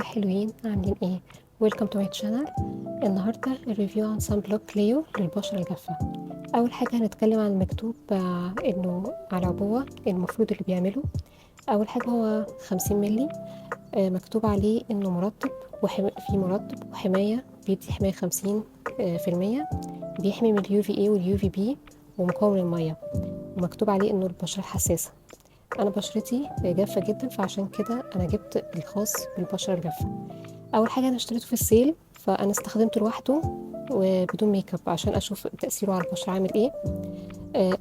حلوين عاملين ايه؟ ويلكم تو ماي شانل. النهارده الريفيو عن صن بلوك كليو للبشرة الجافة. اول حاجه هنتكلم عن المكتوب انه على العبوه المفروض اللي بيعمله. اول حاجه هو 50 ملي. مكتوب عليه انه مرطب في مرطب وحمايه، بيدي حمايه 50%. بيحمي من اليو في اي واليو في بي ومقاوم للميه، ومكتوب عليه انه البشرة حساسة. انا بشرتي جافة جدا، فعشان كده انا جبت الخاص بالبشرة الجافة. اول حاجة انا اشتريته في السيل، فانا استخدمته لوحده وبدون ميك اب عشان اشوف تأثيره على البشرة عامل ايه.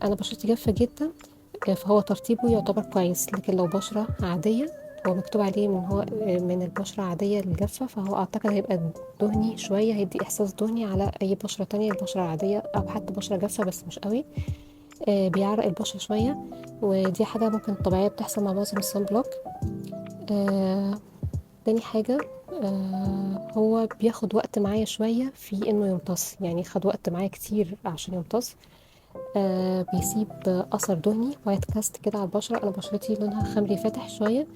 انا بشرتي جافة جدا، فهو ترطيبه يعتبر كويس. لكن لو بشرة عادية، هو مكتوب عليه من هو من البشرة عادية للجافة، فهو اعتقد هيبقى دهني شوية، هيدي احساس دهني على اي بشرة تانية، البشرة العادية او حتى بشرة جافة بس مش قوي. بيعرق البشرة شوية، ودي حاجة ممكن طبيعية بتحصل مع معظم الصن بلوك. آه تاني حاجة، هو بياخد وقت معايا شوية في انه يمتص، يعني خد وقت معايا كتير عشان يمتص. بيسيب اثر دهني وايت كاست كده على البشرة. انا بشرتي لونها خمري فاتح شوية،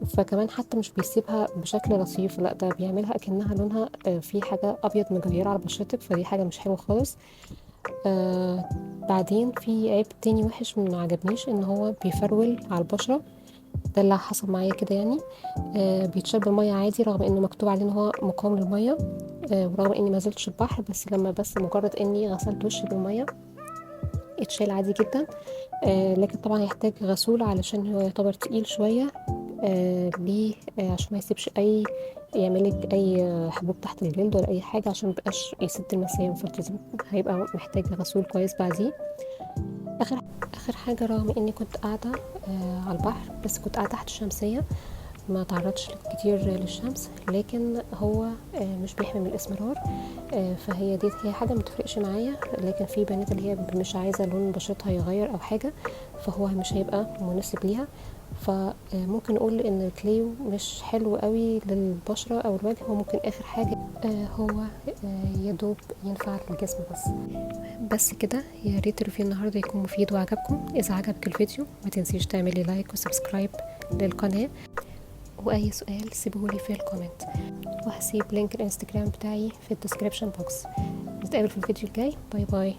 فكمان حتى مش بيسيبها بشكل لطيف، لا ده بيعملها اكنها لونها في حاجة ابيض مجيرة على بشرتك، فدي حاجة مش حلوة خالص. آه بعدين في عيب تاني وحش ما عجبنيش، ان هو بيفرول على البشرة. ده اللي حصل معايا كده يعني. بيتشرب بالمية عادي، رغم انه مكتوب عليه ان هو مقاوم للمية. ورغم اني ما زلتش البحر، بس لما مجرد اني غسلت وشي بالمية اتشال عادي جدا. لكن طبعا يحتاج غسول علشان هو يعتبر تقيل شوية. ليه؟ عشان ما يسيبش اي يعملك اي حبوب تحت الجلد ولا اي حاجة، عشان مبقاش يسد المسام، فلازم هيبقى محتاج غسول كويس بعديه. اخر اخر حاجه، رغم اني كنت قاعده على البحر، بس كنت قاعده تحت الشمسيه، ما تعرضش كتير للشمس، لكن هو مش بيحمي من الاسمرار. فهي دي هي حاجه ما تفرقش معايا. لكن في بنات اللي هي مش عايزه لون بشرتها يغير او حاجه، فهو مش هيبقى مناسب ليها. فممكن نقول ان الكليو مش حلو قوي للبشره او الوجه. هو ممكن اخر حاجه هو يدوب ينفع للجسم بس كده. يا ريت الريفيو النهارده يكون مفيد وعجبكم. اذا عجبك الفيديو ما تنسيش تعملي لايك وسبسكرايب للقناه، واي سؤال سيبهولي في الكومنت، وهسيب لينك الانستجرام بتاعي في الديسكريبشن بوكس. نتقابل في الفيديو الجاي. باي باي.